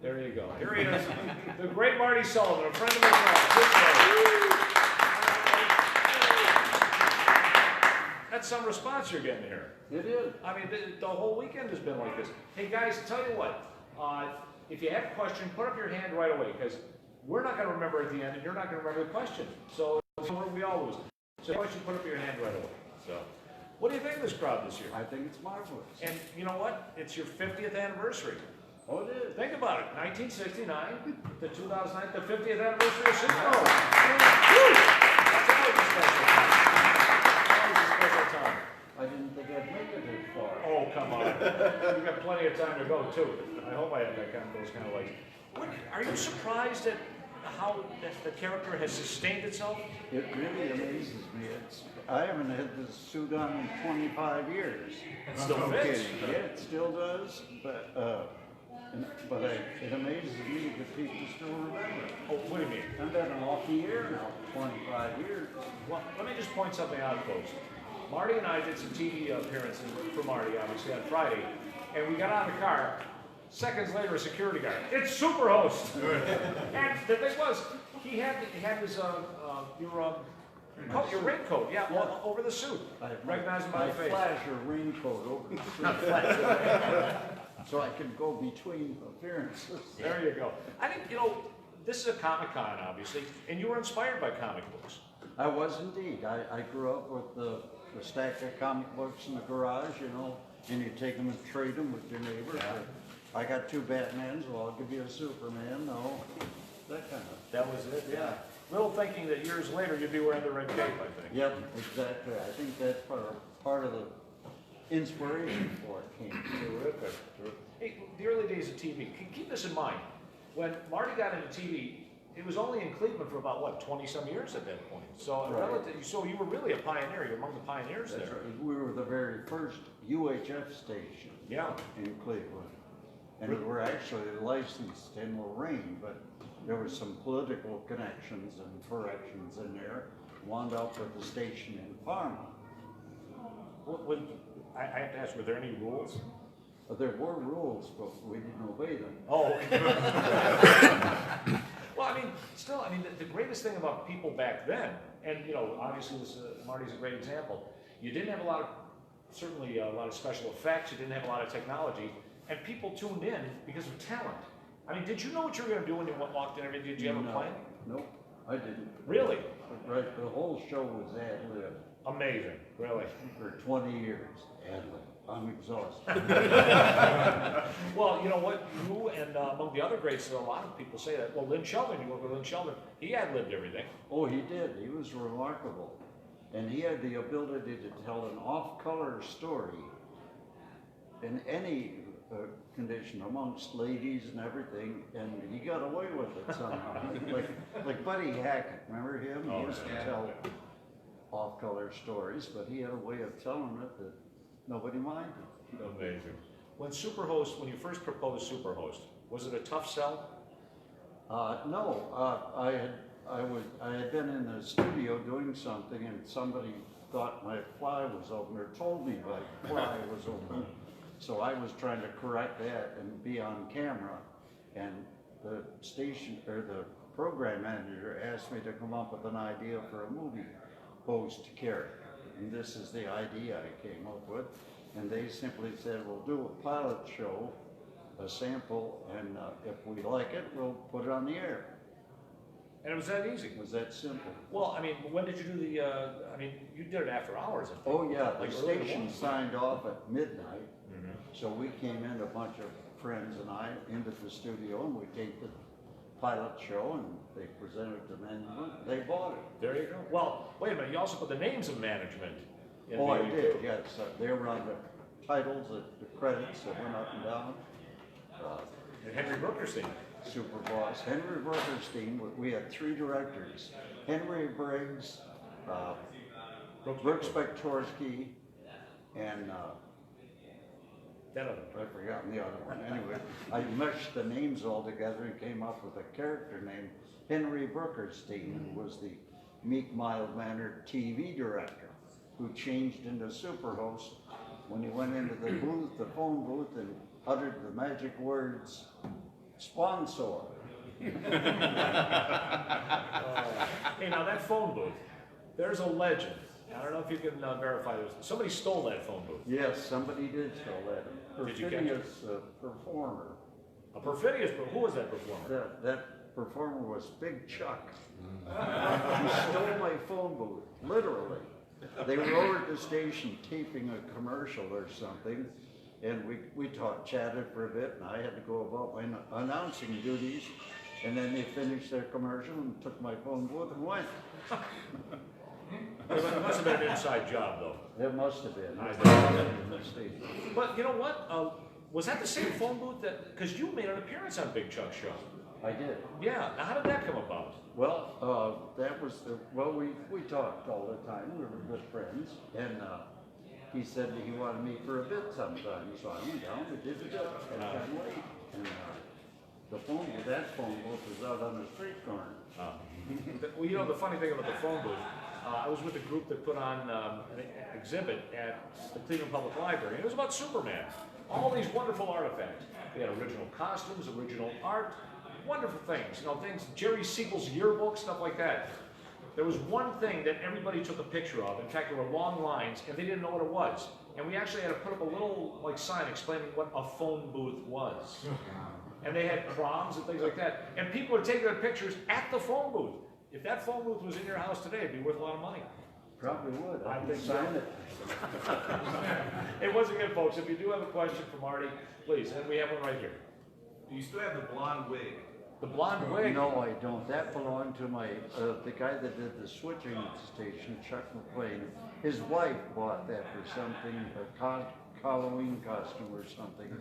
There you go. Here he is, the great Marty Sullivan, a friend of mine. That's some response you're getting here. It is. I mean, the whole weekend has been like this. Hey guys, tell you what, if you have a question, put up your hand right away, because we're not going to remember at the end, and you're not going to remember the question. So we all lose. So question, put up your hand right away. So, what do you think of this crowd this year? I think it's marvelous. And you know what? It's your 50th anniversary. Oh, it is. Think about it. 1969 to 2009, the 50th anniversary of Super Bowl. That's always a special time. Always a special time. I didn't think I'd make it this far. Oh, come on. You've got plenty of time to go, too. I hope I have those kind of legs. Are you surprised at how the character has sustained itself? It really amazes me. I haven't had this suit on in 25 years. It still fits. Yeah, it still does, but it amazes me that people still remember it. Oh, what do you mean? I've been an off the air now, 25 years. Well, let me just point something out, folks. Marty and I did some TV appearances for Marty, obviously, on Friday, and we got out of the car. Seconds later, a security guard. It's Superhost. And the thing was, he had his your raincoat, yeah, over the suit. I Recognize him by the face. Flasher raincoat over the so I can go between appearances. There you go. I think this is a Comic-Con, obviously, and you were inspired by comic books. I was indeed. I grew up with the stack of comic books in the garage, and you take them and trade them with your neighbors. Yeah. I got 2 Batmans, well, I'll give you a Superman, no, that kind of. That was it? Yeah. Little thinking that years later you'd be wearing the red cape, I think. Yep, exactly. I think that's part of the inspiration for it came. Terrific. Hey, the early days of TV, keep this in mind. When Marty got into TV, it was only in Cleveland for about, 20-some years at that point. So, Right. so you were really a pioneer. You're among the pioneers That's there. right. We were the very first UHF station in Cleveland. And we were actually licensed in Lorraine, but there were some political connections and corrections in there. Wound up with the station in Parma. I have to ask, were there any rules? There were rules, but we didn't obey them. Oh, okay. Well, the greatest thing about people back then, and obviously Marty's a great example. You didn't have a lot of special effects. You didn't have a lot of technology, and people tuned in because of talent. Did you know what you were going to do when you walked in? Did you have a plan? Nope, I didn't. Really? Right, the whole show was ad-lib. Amazing, really. For 20 years, ad-lib. I'm exhausted. Well, you know what? You and among the other greats, a lot of people say that. Well, Lynn Sheldon, you work with Lynn Sheldon, he ad-libbed everything. Oh, he did. He was remarkable. And he had the ability to tell an off-color story in any condition amongst ladies and everything, and he got away with it somehow. like Buddy Hackett, remember him? He used to tell off-color stories, but he had a way of telling it that nobody minded. Amazing. When you first proposed Superhost, was it a tough sell? No, I had been in the studio doing something, and somebody thought my fly was open, or told me my fly was open. So I was trying to correct that and be on camera, and the program manager asked me to come up with an idea for a movie host character. And this is the idea I came up with. And they simply said, we'll do a pilot show, a sample, and if we like it, we'll put it on the air. And it was that easy? It was that simple. Well, when did you do you did it after hours, I think. Oh yeah, the station signed off at midnight. So we came in, a bunch of friends and I, into the studio, and we taped the pilot show, and they presented the management. They bought it. There you go. Well, wait a minute. You also put the names of management in I did, yes. They were on the titles, the credits that went up and down. And Henry Brookerstein. Super boss. Henry Brookerstein, we had 3 directors. Henry Briggs, Brooks Bektorsky, and I've forgotten the other one. Anyway, I meshed the names all together and came up with a character named Henry Brookerstein, who was the meek, mild-mannered TV director who changed into Superhost when he went into the booth, the phone booth, and uttered the magic words, Sponsor. Hey, now that phone booth, there's a legend. I don't know if you can verify this. Somebody stole that phone booth. Yes, somebody did steal that. Did you catch it? Perfidious performer. A perfidious, but who was that performer? That performer was Big Chuck. He stole my phone booth, literally. They were over at the station taping a commercial or something, and we chatted for a bit, and I had to go about my announcing duties, and then they finished their commercial and took my phone booth and went. It must have been an inside job, though. It must have been. I It bet. must have been a mistake. But you know what? Was that the same phone booth that? Because you made an appearance on Big Chuck's show. I did. Yeah. Now, how did that come about? Well, that was we talked all the time. We were good friends, and he said that he wanted me for a bit sometime. So I went down. We did the bit at Ken Lake, and that phone booth was out on the street corner. Well, you know, the funny thing about the phone booth, I was with a group that put on an exhibit at the Cleveland Public Library, and it was about Superman. All these wonderful artifacts. They had original costumes, original art, wonderful things. You know, things, Jerry Siegel's yearbook, stuff like that. There was one thing that everybody took a picture of. In fact, there were long lines, and they didn't know what it was. And we actually had to put up a little sign explaining what a phone booth was. And they had proms and things like that. And people were taking their pictures at the phone booth. If that phone booth was in your house today, it'd be worth a lot of money. Probably would. I think so. sign it. Hey, once again, folks, if you do have a question for Marty, please, and we have one right here. Do you still have the blonde wig? The blonde wig. No, I don't. That belonged to my the guy that did the switching station, Chuck McLean. His wife bought that for something, a Halloween costume or something,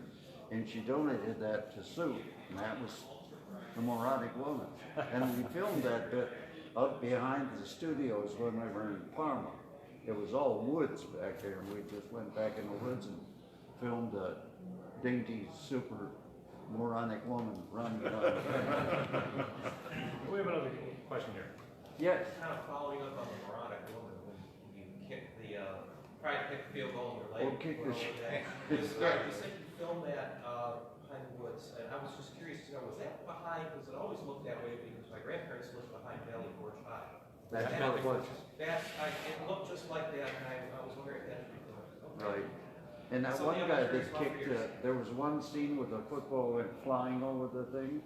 and she donated that to Sue, and that was the moronic woman. And we filmed that bit up behind the studios when we were in Parma. It was all woods back there, and we just went back in the woods and filmed a dainty, super moronic woman running around. We have another question here. Yes. Kind of following up on the moronic woman, when you kick the, tried to kick the field goal in your leg. Oh, kick the shit. You said you filmed that behind the woods, and I was just curious to know, was that behind, because it always looked that way, because my grandparents lived behind Valley Forge High. That's what it was. It looked just like that, and I was wondering if that. Okay. Right. And that So one the guy other that curious kicked, about there was one scene where the football went flying over the thing.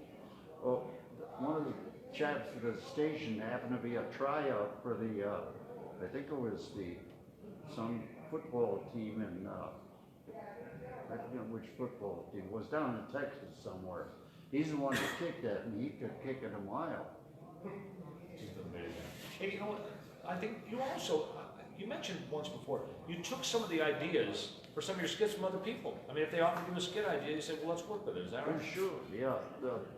Well, one of the chaps at the station happened to be a tryout for the, I think it was some football team in, I forget which football team, it was down in Texas somewhere. He's the one that kicked that, and he could kick it a mile. Just amazing. Hey, you know what? I think you also, you mentioned once before, you took some of the ideas for some of your skits from other people. I mean, if they offered you a skit idea, you said, well, let's work with it. Is that Oh, right? sure, yeah.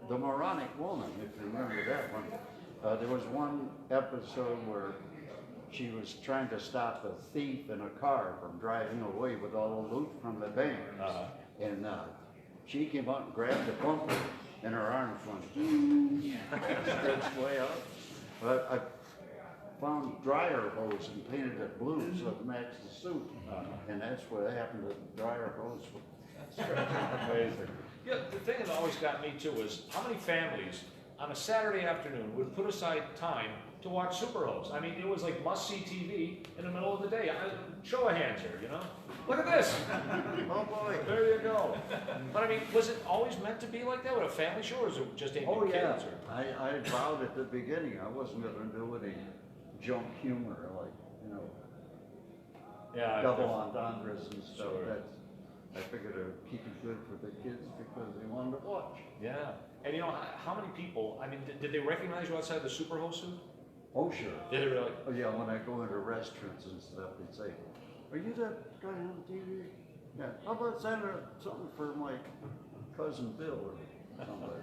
The moronic woman, if you remember that one. There was one episode where she was trying to stop a thief in a car from driving away with all the loot from the bank. And she came out and grabbed the bumper, and her arms went stretched way out. But I found dryer hose and painted it blue so it matched the suit. And that's what happened to the dryer hose. Amazing. Yeah, the thing that always got me too is how many families on a Saturday afternoon would put aside time to watch Superhost. I mean, it was like must-see TV in the middle of the day. Show of hands here, you know? Look at this. Oh boy. There you go. But I mean, was it always meant to be like that with a family show, or is it just aimed Oh at yeah, kids? Or? I vowed at the beginning I wasn't going to do any junk humor like, you know, Yeah. double entendres and stuff. Sure. I figured it would keep it good for the kids because they wanted to watch. Yeah. And you know, how many people, I mean, did they recognize you outside the Superhost suit? Oh sure. Did they really? Oh yeah, when I go into restaurants and stuff, they'd say, "Are you that guy on TV? Yeah. How about sending something for my cousin Bill or somebody?"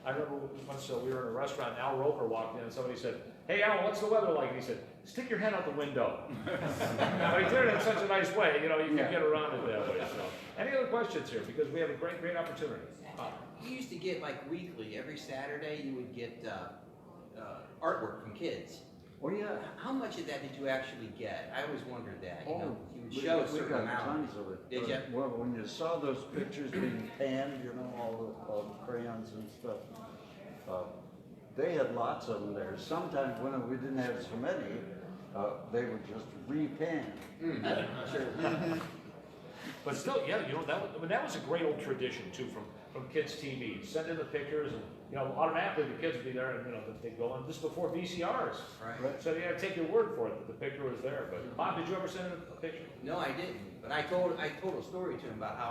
I remember once we were in a restaurant, and Al Roker walked in, and somebody said, "Hey Al, what's the weather like?" And he said, "Stick your head out the window." But he did it in such a nice way, you know, you can get around it that way. So, any other questions here? Because we have a great opportunity. You used to get like weekly, every Saturday you would get artwork from kids. Oh, yeah. How much of that did you actually get? I always wondered that. You know, he would we show a got certain amount. tons of it. Did But, ya? well, when you saw those pictures being panned, you know, all the crayons and stuff, they had lots of them there. Sometimes when we didn't have so many, they would just repan. Sure. But still, yeah, you know, that was a great old tradition too from kids' TV. Send in the pictures and, you know, automatically the kids would be there and, you know, they'd go on. This is before VCRs. Right. So you had to take your word for it that the picture was there. But Bob, did you ever send in a picture? No, I didn't. But I told a story to him about how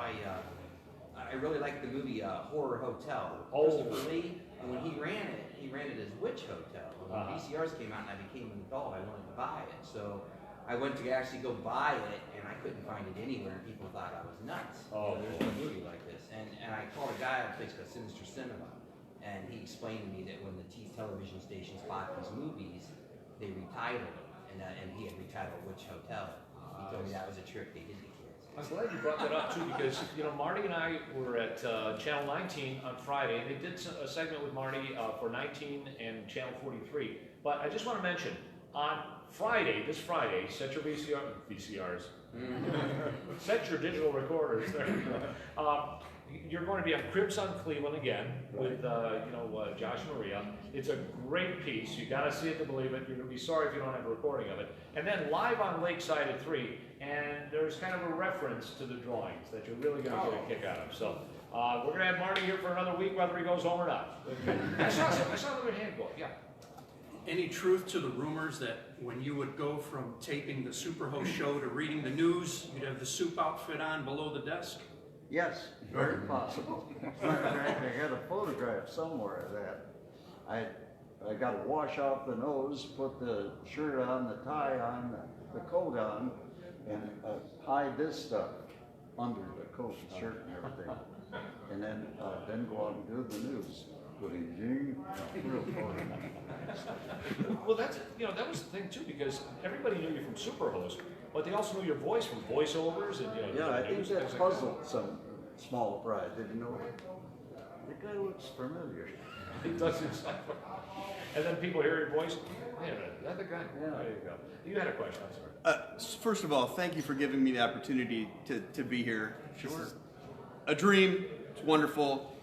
I really liked the movie Horror Hotel with Oh. Christopher Lee. And when he ran it as Witch Hotel. And when VCRs came out and I became an adult, I wanted to buy it. So I went to actually go buy it, and I couldn't find it anywhere. And people thought I was nuts. Oh, There's no movie like this. And I called a guy at a place called Sinister Cinema, and he explained to me that when the television stations bought these movies, they retitled them, and he had retitled Witch Hotel. He told me that was a trick they did to kids. I'm glad you brought that up too, because you know Marty and I were at Channel 19 on Friday, and they did a segment with Marty for 19 and Channel 43. But I just want to mention on Friday, this Friday, set your VCRs, set your digital recorders. You're going to be on Cribs on Cleveland again with Josh and Maria. It's a great piece. You got to see it to believe it. You're going to be sorry if you don't have a recording of it. And then live on Lakeside at 3, and there's kind of a reference to the drawings that you're really going to get a kick out of. So we're going to have Marty here for another week, whether he goes home or not. I saw another hand go up. Yeah. Any truth to the rumors that when you would go from taping the Superhost show to reading the news, you'd have the soup outfit on below the desk? Yes, very possible. Matter of fact, I got a photograph somewhere of that. I got to wash off the nose, put the shirt on, the tie on, the coat on, and hide this stuff under the coat, shirt, and everything. And then go out and do the news. Real funny. Well, that was the thing too, because everybody knew you from Superhost, but they also knew your voice from voiceovers and Yeah, I think news, that things like puzzled some small fry. Did you know that? The guy looks familiar. He does it. And then people hear your voice. Wait a minute, is that the guy? Yeah. There you go. You had a question. I'm sorry. First of all, thank you for giving me the opportunity to be here. Sure. This is a dream. It's wonderful.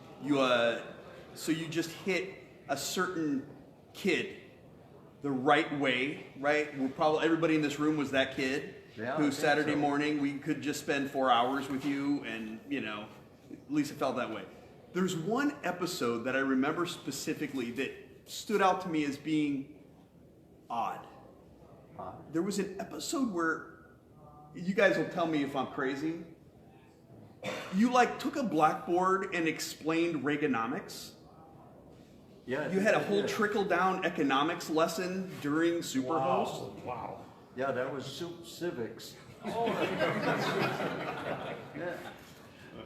So you just hit a certain kid the right way, right? Everybody in this room was that kid Yeah, I who think Saturday so. morning we could just spend 4 hours with you, and at least it felt that way. There's one episode that I remember specifically that stood out to me as being odd. There was an episode where, you guys will tell me if I'm crazy, you took a blackboard and explained Reaganomics. Yeah. You had a whole trickle-down economics lesson during Superhost. Wow. Yeah, that was Soup Civics. Oh, Yeah.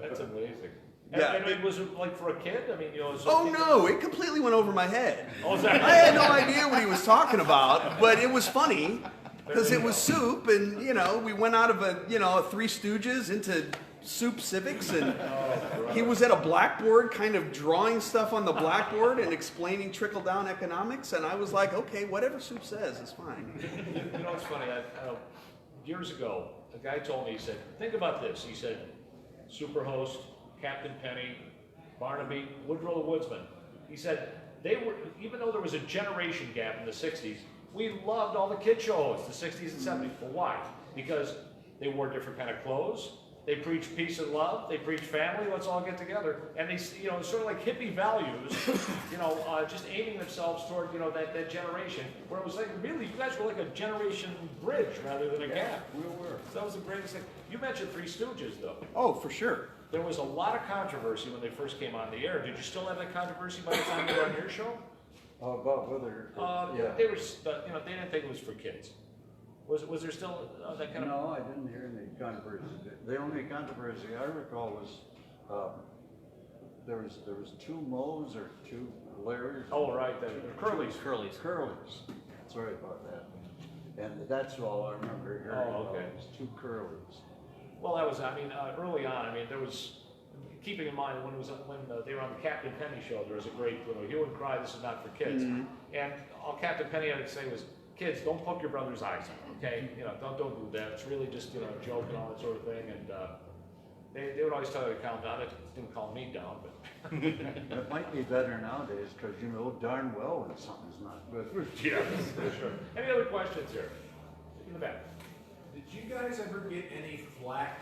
that's amazing. Yeah. And was it like for a kid? I mean, Oh no, it completely went over my head. Oh, is that? I had no idea what he was talking about, but it was funny because it was soup, and we went out of a Three Stooges into Soup Civics, and he was at a blackboard kind of drawing stuff on the blackboard and explaining trickle-down economics, and I was like, okay, whatever Soup says is fine. You know, it's funny. Years ago, a guy told me, he said, think about this. He said, Superhost, Captain Penny, Barnaby, Woodrow the Woodsman. He said, even though there was a generation gap in the 60s, we loved all the kid shows, the 60s and 70s. Well, why? Because they wore different kind of clothes. They preach peace and love. They preach family. Let's all get together. And they, sort of like hippie values, just aiming themselves toward, that generation. Where it was like, really, you guys were like a generation bridge rather than a gap. We were. So that was the greatest thing. You mentioned Three Stooges, though. Oh, for sure. There was a lot of controversy when they first came on the air. Did you still have that controversy by the time they were on your show? About whether. Yeah. They were, they didn't think it was for kids. Was there still that kind of? No, I didn't hear any controversy. The only controversy I recall was there was two Moes or two Larrys. Oh, right, the Curly's. Curlies. Sorry about that. And that's all I remember hearing. Oh, okay. Was two Curlies. Well, that was, early on. There was, keeping in mind when they were on the Captain Penny show, there was a great, hue and cry, this is not for kids. Mm-hmm. And all Captain Penny had to say was, kids, don't poke your brother's eyes out, okay? You know, don't do that. It's really just, you know, a joke and all that sort of thing. And they would always tell you to calm down. It didn't calm me down, but. It might be better nowadays, because you know darn well when something's not good. Yeah, for sure. Any other questions here? In the back. Did you guys ever get any flack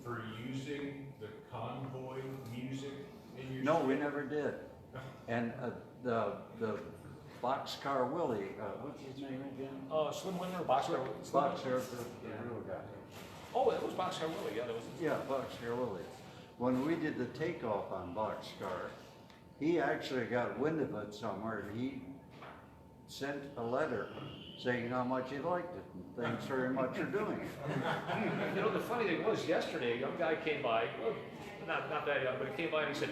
for using the convoy music in your? No, we never did. And the Boxcar Willie, what's his name again? Slim Winter, Boxcar. Boxcar, the real guy. Oh, it was Boxcar Willie. Yeah, that was. Yeah, Boxcar Willie. When we did the takeoff on Boxcar, he actually got wind of it somewhere, and he sent a letter saying how much he liked it, and thanks very much for doing it. You know, the funny thing was, yesterday, a young guy came by, well, not that young, but he came by and he said,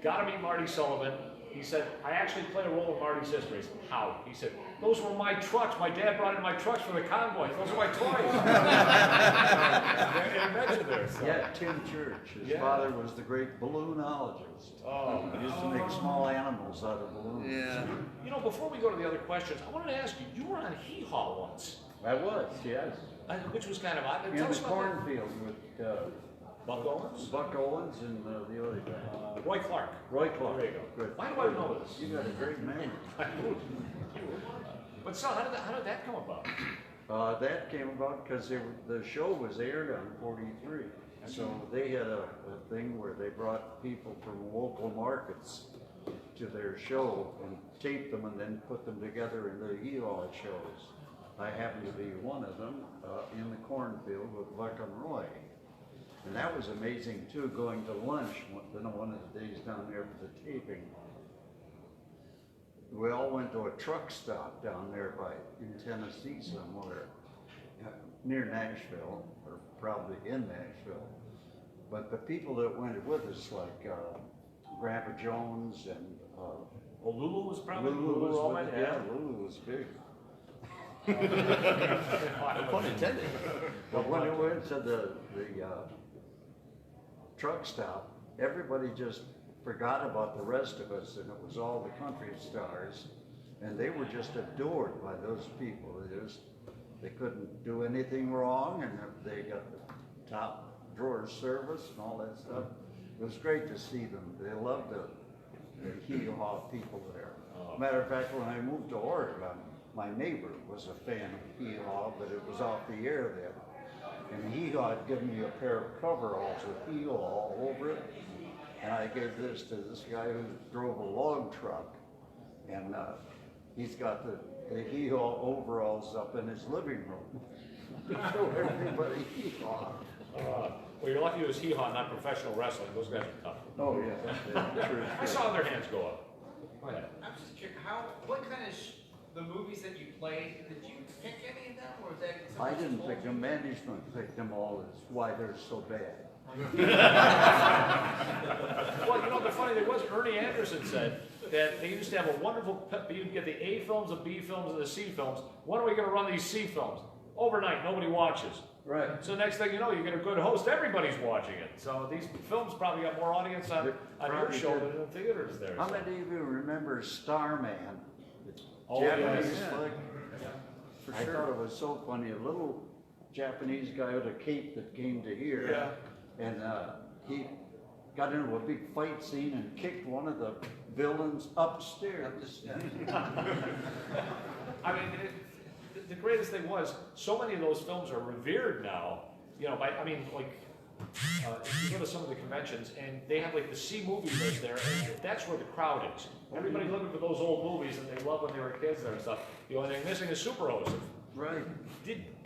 gotta meet Marty Sullivan. He said, I actually play a role in Marty's history. I said, how? He said, those were my trucks. My dad brought in my trucks for the convoy. Those are my toys. And mentioned there. So. Yeah, Tim Church, his father was the great balloonologist. Oh. He used to make small animals out of balloons. Yeah. You know, before we go to the other questions, I wanted to ask you, you were on Hee Haw once, I was, yes. which was kind of odd. In Tell the us about that. cornfield with Buck Owens? Buck Owens and the other guy. Roy Clark. Roy Clark. There you go. Good. Why do I know this? You got a great memory. But so, how did that come about? That came about because the show was aired on 43. So they had a thing where they brought people from local markets to their show and taped them and then put them together in the Hee Haw shows. I happened to be one of them in the cornfield with Buck and Roy. And that was amazing too, going to lunch one of the days down there for the taping. We all went to a truck stop down there in Tennessee somewhere, near Nashville, or probably in Nashville. But the people that went with us, like Grandpa Jones and Lulu was probably Lulu was Roman, with it. Yeah, Lulu was big. No pun intended. But when it went to the truck stop, everybody just forgot about the rest of us, and it was all the country stars, and they were just adored by those people. They couldn't do anything wrong, and they got the top drawer service and all that stuff. It was great to see them. They loved the Hee Haw people there. Matter of fact, when I moved to Oregon, my neighbor was a fan of Hee Haw, but it was off the air then. And Hee Haw had given me a pair of coveralls with Hee Haw all over it. And I gave this to this guy who drove a log truck. And he's got the Hee Haw overalls up in his living room. To show everybody Hee Haw. Well, you're lucky it was Hee Haw, not professional wrestling. Those guys are tough. Oh, yeah. True. I saw their hands go up. Go ahead. I'm just curious, what kind of the movies that you played, did you pick any of them, or was that I somebody didn't told pick you? them. Management picked them all. That's why they're so bad. Well, you know, the funny thing was, Ernie Anderson said that they used to have a wonderful, you'd get the A films, the B films, and the C films. When are we going to run these C films? Overnight, nobody watches. Right. So next thing you know, you get a good host, everybody's watching it. So these films probably got more audience on your Probably show did. than in the theaters there. How so. many of you remember Starman? Oh, Japanese yes. flick? For I thought it was so funny. A little Japanese guy with a cape that came to here. Yeah. And he got into a big fight scene and kicked one of the villains upstairs. I mean, the greatest thing was, so many of those films are revered now. You know, if you go to some of the conventions, and they have like the C movie list there, and that's where the crowd is. Everybody's looking for those old movies that they loved when they were kids there and stuff. The only thing missing is Superhost. Right.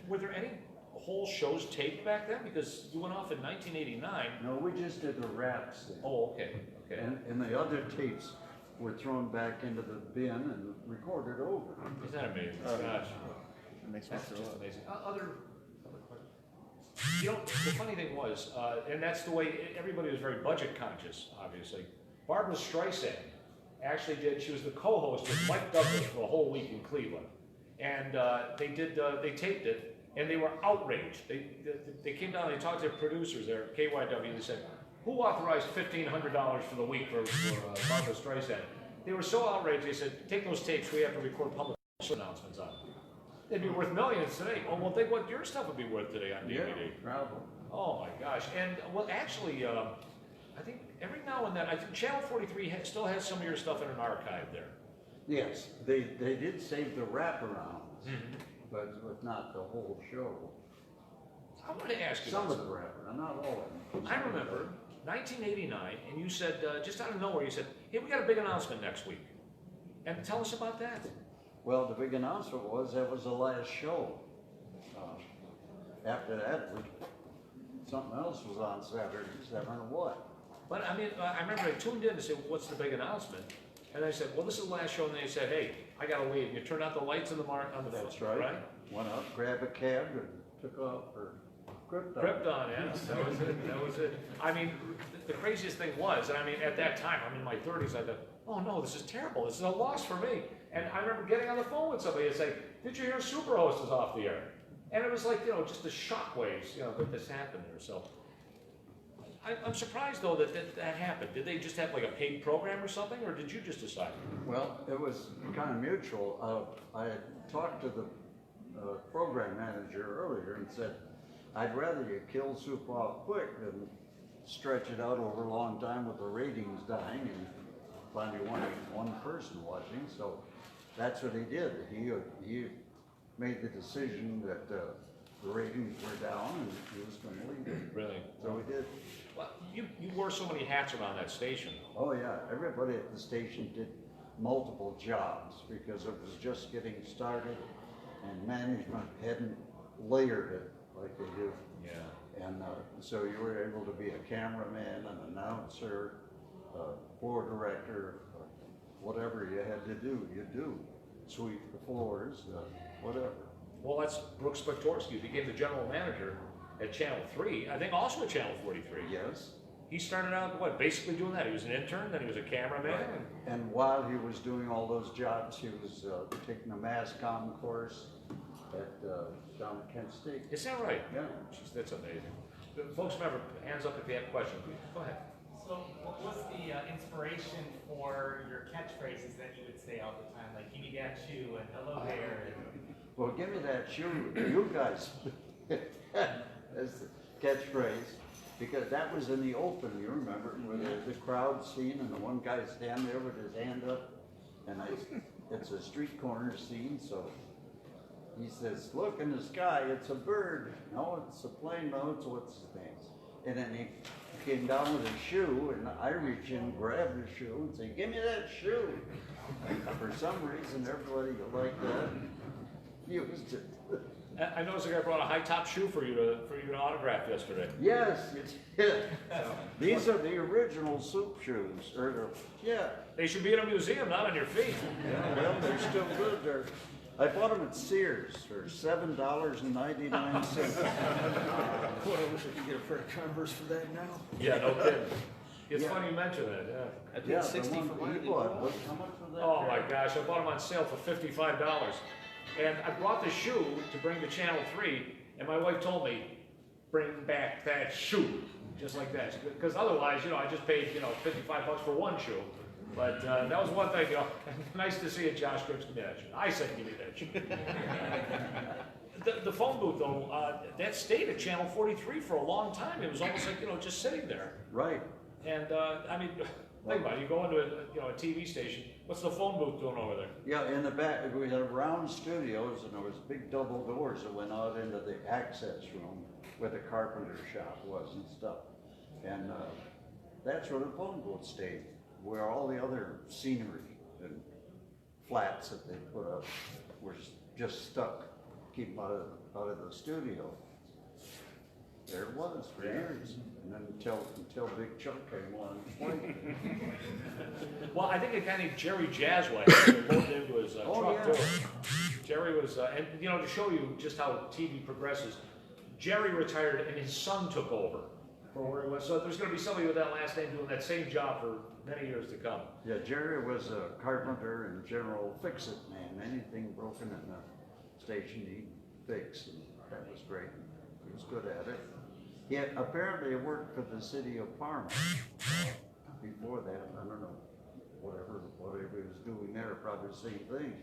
Were there any whole shows taped back then? Because you went off in 1989. No, we just did the raps then. Oh, okay, okay. And the other tapes were thrown back into the bin and recorded over. Isn't that amazing? Gosh. It makes me That's throw just up. amazing. Other questions? You know, the funny thing was, and that's the way everybody was very budget conscious, obviously. Barbara Streisand actually she was the co-host with Mike Douglas for a whole week in Cleveland. And they taped it, and they were outraged. They came down and they talked to their producers there at KYW, and they said, who authorized $1,500 for the week for Barbara Streisand? They were so outraged, they said, take those tapes, we have to record public announcements on them. they'd be worth millions today. Oh, well, think what your stuff would be worth today on Yeah, DVD. probably. Oh my gosh, and well, actually, I think every now and then, I think Channel 43 still has some of your stuff in an archive there. Yes, they did save the wraparounds, Mm-hmm. but not the whole show. I wanted to ask you Some this. of the wraparound, not all of them. I remember 1989, and you said, just out of nowhere, you said, hey, we got a big announcement next week. And tell us about that. Well, the big announcement was that was the last show. After that, something else was on Saturdays, I don't know what. But I mean, I remember I tuned in to say, what's the big announcement? And I said, well, this is the last show, and they said, hey, I gotta leave. And you turned out the lights on the mark on the That's front, right. Went up, grabbed a cab, and took off for Krypton. Krypton, yes, that was it, that was it. I mean, the craziest thing was, and I mean, at that time, I'm in my 30s, I thought, oh no, this is terrible, this is a loss for me. And I remember getting on the phone with somebody and saying, did you hear Superhost is off the air? And it was like, you know, just the shockwaves, you know, that this happened there, so. I'm surprised though that happened. Did they just have like a paid program or something, or did you just decide? Well, it was kind of mutual. I had talked to the program manager earlier and said, I'd rather you kill soup off quick than stretch it out over a long time with the ratings dying and finally one person watching. So that's what he did. He made the decision that the ratings were down and he was going to leave it. Really? So he did. Well, you wore so many hats around that station. Oh yeah, everybody at the station did multiple jobs because it was just getting started and management hadn't layered it like they do. Yeah. And so you were able to be a cameraman, an announcer, floor director, whatever you had to do, you do. Sweep the floors, whatever. Well, that's Brooks Spectorski, who became the general manager at Channel 3, I think also at Channel 43. Yes. He started out, what, basically doing that? He was an intern, then he was a cameraman. Right. And while he was doing all those jobs, he was taking a mass comm course at down at Kent State. Is that right? Yeah. Jeez, that's amazing. Folks, remember, hands up if you have questions. Go ahead. So what was the inspiration for your catchphrases that you would say all the time, like "give me that shoe" and "hello there"? And... Well, give me that shoe, you guys. That's the catchphrase, because that was in the open, you remember, where the crowd scene and the one guy stand there with his hand up, and it's a street corner scene, so he says, look in the sky, it's a bird. No, it's a plane, no, it's what's his name. And then he came down with a shoe, and I reach in, grab the shoe, and say, give me that shoe. And for some reason, everybody liked that, used it. I noticed the guy brought a high-top shoe for you to autograph yesterday. Yes, it's, these are the original soup shoes, yeah. They should be in a museum, not on your feet. Yeah, well, they're still good. I bought them at Sears for $7.99. Boy, I wish I could get a pair of Converse for that now. Yeah, no kidding. It's Yeah. funny you mention that, yeah. I paid Yeah, 60 the for one mine. he bought, how much was that? Oh pair? my gosh, I bought them on sale for $55. And I brought the shoe to bring to Channel 3, and my wife told me, bring back that shoe. Just like that. Because otherwise, you know, I just paid, you know, $55 for one shoe. But that was one thing, you know, nice to see it, Josh Cripps, give me that shoe. I said, give me that shoe. The phone booth, though, that stayed at Channel 43 for a long time. It was almost like, you know, just sitting there. Right. And, I mean, think about it, you go into a TV station, what's the phone booth doing over there? Yeah, in the back, we had round studios, and there was big double doors that went out into the access room where the carpenter shop was and stuff. And that's where the phone booth stayed, where all the other scenery and flats that they put up were just stuck, keep out of the studio. There it was for years, and then until Big Chuck came along and played. Well, I think a guy named Jerry Jasway pulled into his truck yeah. too. Jerry was, and you know, to show you just how TV progresses, Jerry retired and his son took over for where he was. So there's going to be somebody with that last name doing that same job for many years to come. Yeah, Jerry was a carpenter and general fix-it man. Anything broken in the station, he'd fix, and that was great. He was good at it. He had apparently worked for the city of Parma. Before that, I don't know, whatever he was doing there, probably the same thing.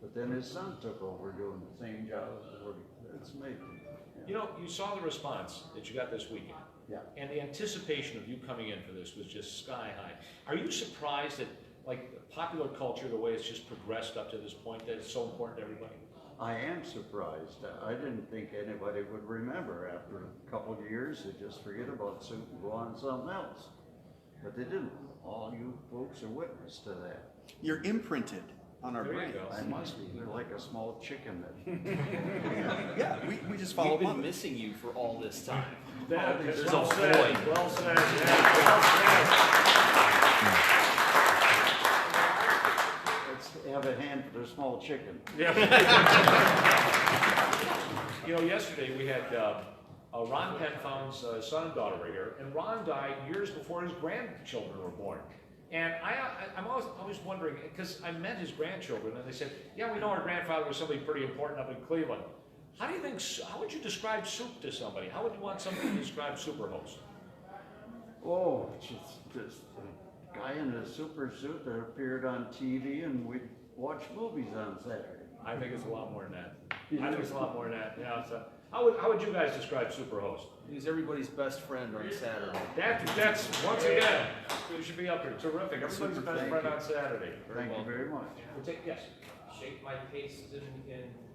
But then his son took over doing the same job as 40. It's amazing. You know, you saw the response that you got this weekend. Yeah. And the anticipation of you coming in for this was just sky high. Are you surprised that, like, popular culture, the way it's just progressed up to this point, that it's so important to everybody? I am surprised. I didn't think anybody would remember after a couple of years. They just forget about soup and go on to something else. But they didn't. All you folks are witness to that. You're imprinted on our There you brains. go. I must be. They're like a small chicken that Yeah, we just follow We've been mother. missing you for all this time. That There's is a well said. void. Well said. Yeah, well let's have a hand for the small chicken. said. Yeah. You know, yesterday we had Ron Penfound's son and daughter were here, and Ron died years before his grandchildren were born. And I'm always wondering, because I met his grandchildren, and they said, yeah, we know our grandfather was somebody pretty important up in Cleveland. How would you describe Soup to somebody? How would you want somebody to describe Superhost? Oh, just a guy in a super suit that appeared on TV and we'd watch movies on Saturday. I think it's a lot more than that. I think it's a lot more than that. Yeah. So how would you guys describe Superhost? He's everybody's best friend on Saturday. That's once again, you should be up here. Terrific. Everybody's best Thank friend you. on Saturday. Thank you very much. Yes. Shaped my taste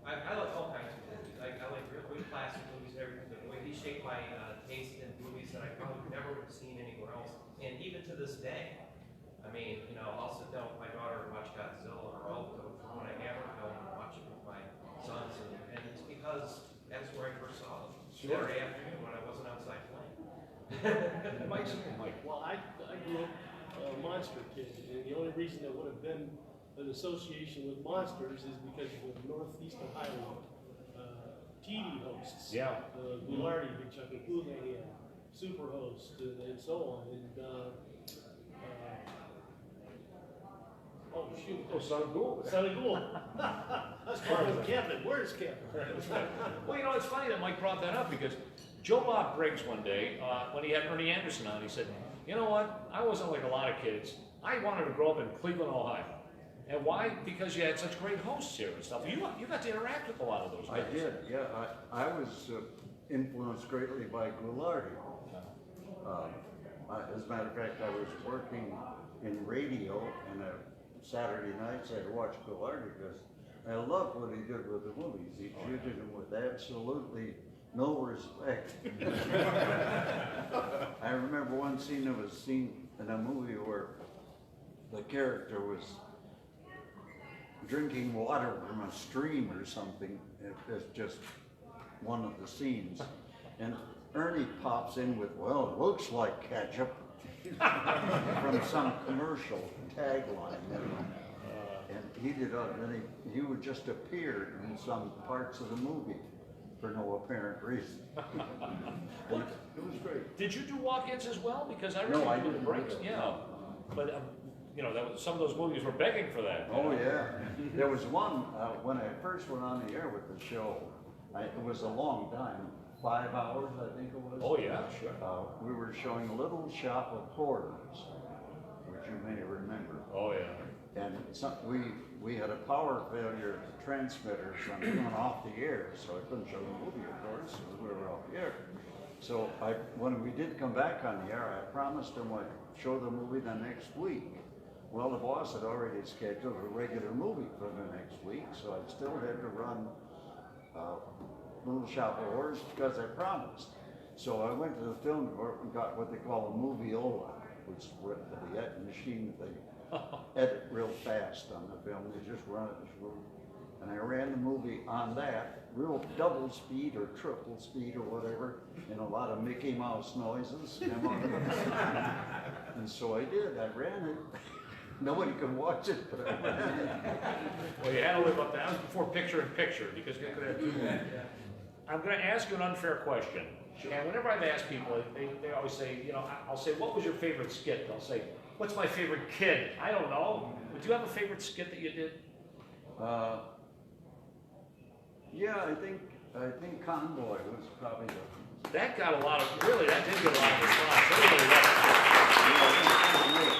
I like all kinds of movies. I like really classic movies and everything. But the way he shaped my taste in movies that I probably never would have seen anywhere else. And even to this day, I mean, you know, I'll sit down with my daughter and watch Godzilla or Alto from when I hammer film and watch it with my sons. And it's because that's where I first saw them. Saturday afternoon when I wasn't outside playing. Mike. Well, I grew up a monster kid, and the only reason there would have been an association with monsters is because of the Northeast Ohio TV hosts. Yeah. Goularty, Big Chuck and Houlihan, Superhost, and so on. And oh shoot! Oh, Son of Gould. Son of Gould. I was calling him Kevin. Where's Kevin? Well, you know, it's funny that Mike brought that up because Joe Bob Briggs one day, when he had Ernie Anderson on, he said, you know what? I wasn't like a lot of kids. I wanted to grow up in Cleveland, Ohio. And why? Because you had such great hosts here and stuff. You got to interact with a lot of those guys. I did, yeah. I was influenced greatly by Goularty. As a matter of fact, I was working in radio, and Saturday nights I'd watch Goularty because I loved what he did with the movies. He treated them with absolutely no respect. I remember one scene that was seen in a movie where the character was drinking water from a stream or something. It's just one of the scenes. And Ernie pops in with, well, it looks like ketchup, from some commercial tagline. And he did, and he would just appear in some parts of the movie for no apparent reason. It was great. Did you do walk-ins as well? Because I No, remember I the didn't do breaks. that. Yeah. But, you know, some of those movies were begging for that. Oh, yeah. There was one, when I first went on the air with the show, it was a long time, 5 hours, I think it was. Oh, yeah, sure. We were showing Little Shop of Horrors, which you may remember. Oh, yeah. And we had a power failure at the transmitters on going off the air, so I couldn't show the movie, of course, because we were off the air. So when we did come back on the air, I promised them I'd show the movie the next week. Well, the boss had already scheduled a regular movie for the next week, so I still had to run Little Shop of Horrors because I promised. So I went to the film department and got what they call a movieola, which is the machine that they edit real fast on the film. They just run it through. And I ran the movie on that, real double speed or triple speed or whatever, and a lot of Mickey Mouse noises. And so I did. I ran it. Nobody could watch it, but I ran it. Well, you had to live up to that. That was before picture-in-picture, because you could have two. I'm going to ask you an unfair question. And whenever I've asked people, they always say, you know, I'll say, what was your favorite skit? They'll say, what's my favorite kid? I don't know. Would you have a favorite skit that you did? Yeah, I think Convoy was probably the... That got a lot of, really, that did get a lot of response. Everybody loved it.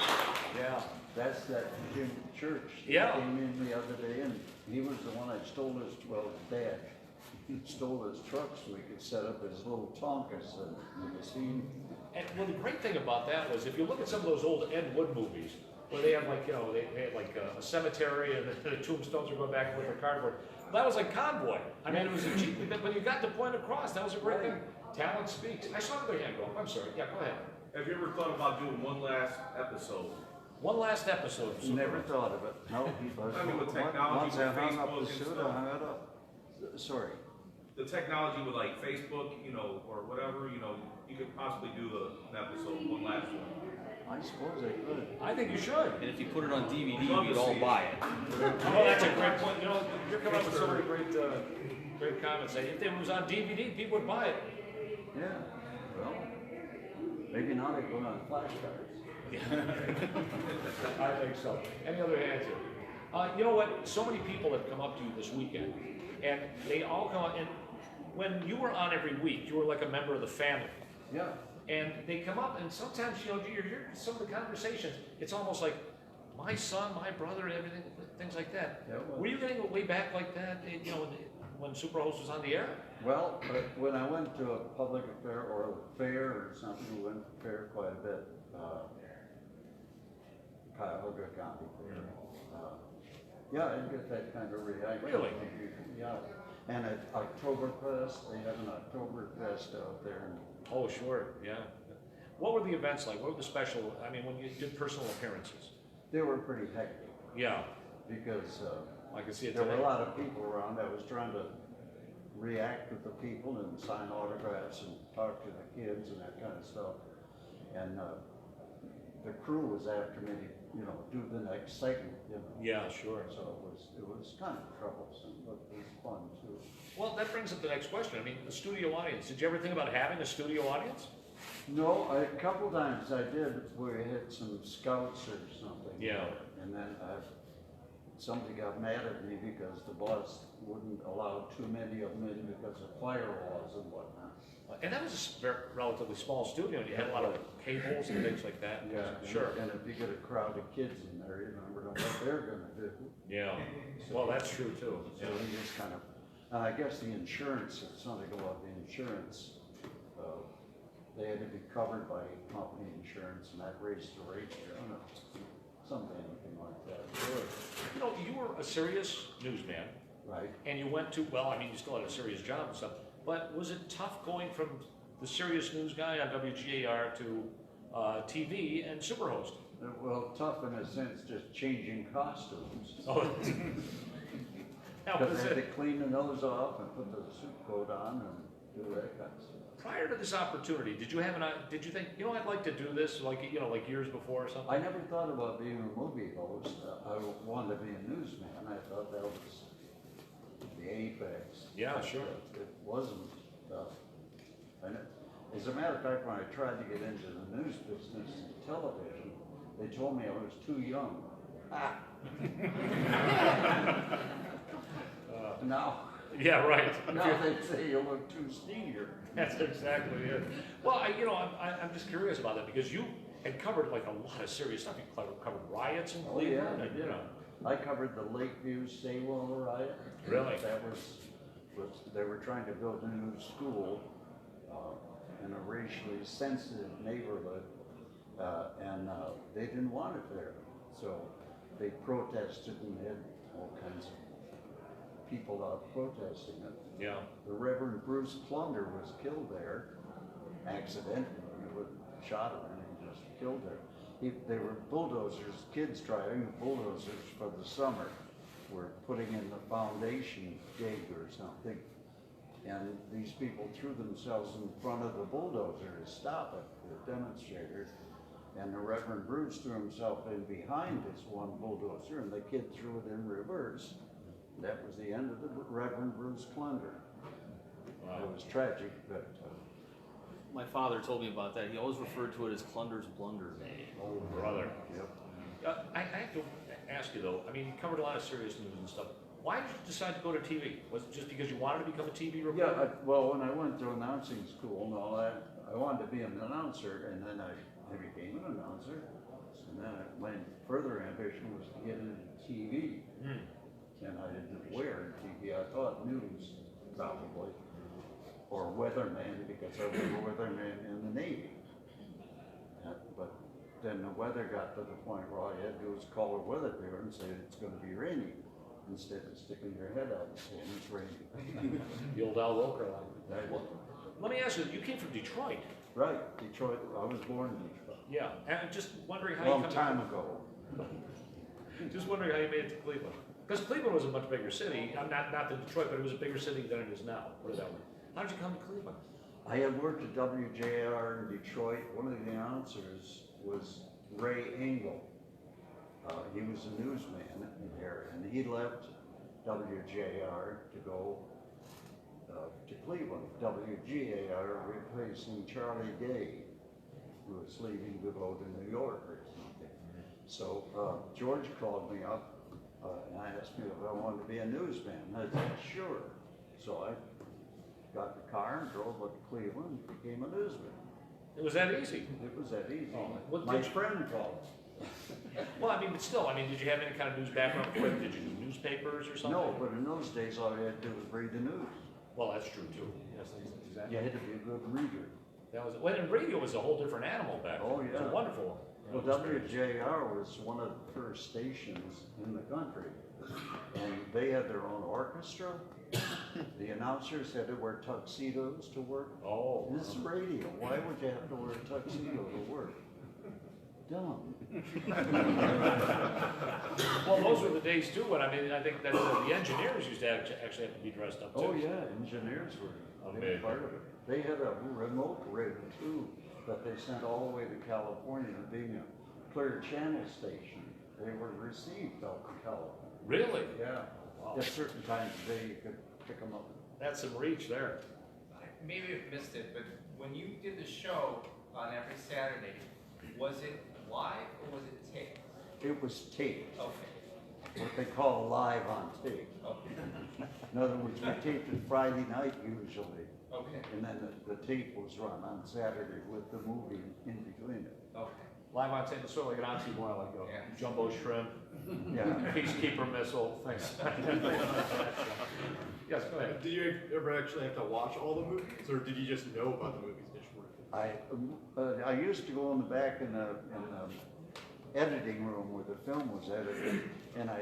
Yeah. That's that Jim Church. Yeah. He came in the other day, and he was the one that stole his, well, his dad stole his truck so he could set up his little Tonkas in the scene. And well, the great thing about that was, if you look at some of those old Ed Wood movies, where they have like, you know, they had like a cemetery and the tombstones are going back with the cardboard. That was like Convoy. I mean, it was a cheap, but when you got the point across, that was a great thing. Talent speaks. I saw another hand go up. I'm sorry. Yeah, go ahead. Have you ever thought about doing one last episode? One last episode. of Never Superman. thought of it. No. I mean, with technology, Once I with hung up Facebook the and suit, stuff. I hung it up. Sorry. The technology with like Facebook, you know, or whatever, you know, you could possibly do an episode, one last one. I suppose I could. I think you should. And if you put it on DVD, Love to we'd all see it. buy it. Oh, that's a great point. You know, you're coming up with so many great comments. If it was on DVD, people would buy it. Yeah. Well, maybe not if we're on flashcards. I think so. Any other hands here? You know what? So many people have come up to you this weekend, and they all come up, and when you were on every week, you were like a member of the family. Yeah. And they come up, and sometimes, you know, you're hearing some of the conversations. It's almost like, my son, my brother, everything, things like that. Yeah, well- Were you getting way back like that, you know, when Superhost was on the air? Well, when I went to a public affair or a fair or something, we went to fair quite a bit. Cuyahoga County Fair. Yeah, I get that kind of reaction. Really? Yeah. And at Oktoberfest, they have an Oktoberfest out there. Oh, sure, yeah. What were the events like? What were the special, I mean, when you did personal appearances? They were pretty hectic Yeah, because I can see it there were today. a lot of people around. I was trying to react with the people and sign autographs and talk to the kids and that kind of stuff. And the crew was after me to, you know, do the next segment, you know. Yeah, sure. So it was kind of troublesome, but it was fun too. Well, that brings up the next question. I mean, the studio audience. Did you ever think about having a studio audience? No, a couple times I did where we had some scouts or something. Yeah. And then somebody got mad at me because the boss wouldn't allow too many of them in because of firewalls and whatnot. And that was a relatively small studio, and you had a lot of cables and things like that. Yeah, Sure. And if you get a crowd of kids in there, you never know what they're gonna do. Yeah. Well, that's true too. So we just kind of, and I guess the insurance, it's something about the insurance. They had to be covered by company insurance, and that raised the rate. I don't know, something like that. Sure. You know, you were a serious newsman, Right. and you went to, well, I mean, you still had a serious job and stuff, but was it tough going from the serious news guy on WGAR to TV and Superhost? Well, tough in a sense, just changing costumes. Oh, now, Because was they had to it, clean the nose off and put the suit coat on and do that kind of stuff. prior to this opportunity, did you think, you know, I'd like to do this, like, you know, like years before or something? I never thought about being a movie host. I wanted to be a newsman. I thought that was the apex. Yeah, But sure. It wasn't. And as a matter of fact, when I tried to get into the news business and television, they told me I was too young. Now, Yeah, right. now they say you look too senior. That's exactly it. Well, I'm just curious about that because you had covered like a lot of serious stuff. You covered riots in Oh, yeah, Cleveland, I and, did. you know. I covered the Lakeview Saywell riot. Really? That was, they were trying to build a new school in a racially sensitive neighborhood, and they didn't want it there. So they protested and had all kinds of people out protesting it. Yeah. The Reverend Bruce Plunder was killed there accidentally. He was shot him and he just killed her. They were bulldozers, kids driving bulldozers for the summer, were putting in the foundation dig or something. And these people threw themselves in front of the bulldozer to stop it, the demonstrators. And the Reverend Bruce threw himself in behind this one bulldozer, and the kid threw it in reverse. That was the end of the Reverend Bruce Plunder. Wow. It was tragic, but My father told me about that. He always referred to it as Plunder's Blunder Day. Oh, brother. yep. I have to ask you though, I mean, you covered a lot of serious news and stuff. Why did you decide to go to TV? Was it just because you wanted to become a TV reporter? Yeah, well, when I went to announcing school and all that, I wanted to be an announcer, and then I became an announcer. And And then my further ambition was to get into TV. And I didn't wear TV. I thought news, probably, or weatherman, because I was a weatherman in the Navy. But then the weather got to the point where all you had to do was call the weather bureau and say it's going to be rainy, instead of sticking your head out and saying it's raining. The old Al Roker line. Well, let me ask you, you came from Detroit. Right, Detroit. I was born in Detroit. Yeah, and I'm just wondering how Long you time ago. Just wondering how you made it to Cleveland. Because Cleveland was a much bigger city. Not that Detroit, but it was a bigger city than it is now. Put it that way. How did you come to Cleveland? I had worked at WJR in Detroit. One of the announcers was Ray Engel. He was a newsman there, and he left WJR to go to Cleveland. WJR replacing Charlie Day, who was leaving to go to New York or something. So George called me up and I asked me if I wanted to be a newsman. I said, sure. So I got in the car and drove up to Cleveland and became a newsman. It was that easy. It was that easy. What My did you- friend called. Well, I mean, but still, I mean, did you have any kind of news background? Did you do newspapers or something? No, but in those days, all you had to do was read the news. Well, that's true too. Yes, exactly. You had to be a good reader. That was, well, and radio was a whole different animal back then. Oh, It was yeah. a wonderful. Well, WJR was one of the first stations in the country, and they had their own orchestra. The announcers had to wear tuxedos to work. Oh. This is radio. Why would you have to wear a tuxedo to work? Dumb. Well, those were the days too, and I mean, I think that the engineers used to actually have to be dressed up too. Oh, yeah, engineers were a big part of it. They had a remote rig too, that they sent all the way to California, being a clear channel station. They were received out in California. Really? Yeah. Wow. At certain times of day, you could pick them up. That's some reach there. Maybe you've missed it, but when you did the show on every Saturday, was it live or was it taped? It was taped, Okay, what they call live on tape. okay, In other words, we taped it Friday night usually, okay, and then the tape was run on Saturday with the movie in between it. okay. Live on tape, sort of like an oxymoron, like Yeah. a jumbo shrimp, Yeah. peacekeeper missile, things. Yes, go ahead. Did you ever actually have to watch all the movies, or did you just know about the movies that you were in? I used to go in the back in the editing room where the film was edited, and I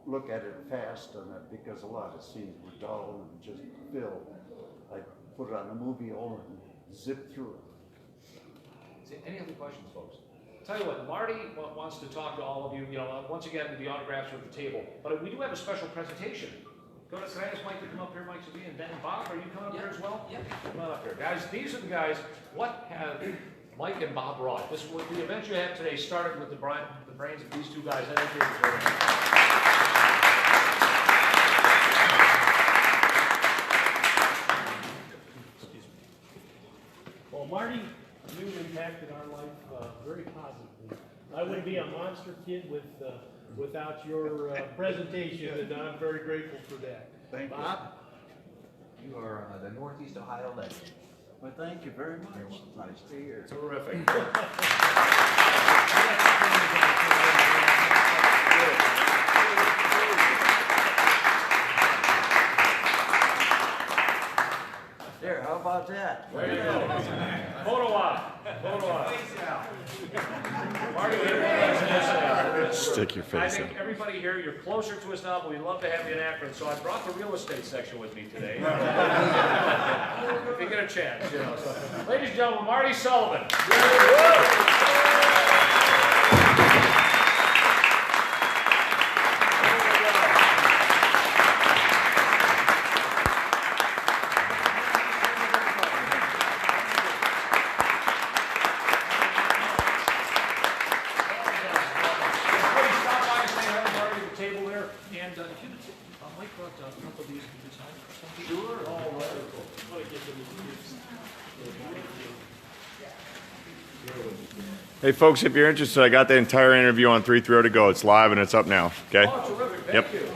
look at it fast on it because a lot of scenes were dull and just filled. I put it on a movie hole and zip through it. Any other questions, folks? Tell you what, Marty wants to talk to all of you. You know, once again, the autographs are at the table, but we do have a special presentation. Can I ask Mike to come up here, Mike Sabine, and Bob, are you coming up here as well? Yeah. Come on up here. Guys, these are the guys, what have Mike and Bob wrought? This was the event you have today started with the brains of these two guys. I think you're Well, Marty, you impacted our life very positively. I wouldn't be a monster kid without your presentation, and I'm very grateful for that. Thank you. Bob, you are the Northeast Ohio legend. Well, thank you very much. Nice to hear. terrific. There, how about that? There you go. Photo op. Photo op. Marty, what do you have to say? Stick your I face in. think everybody here, you're closer to us now, but we'd love to have you in Akron. So I brought the real estate section with me today. If you get a chance, you know. So, ladies and gentlemen, Marty Sullivan. Sure. All right. Hey, folks, if you're interested, I got the entire interview on 330 to go. It's live and it's up now. Okay? Oh, terrific. Thank Yep. you.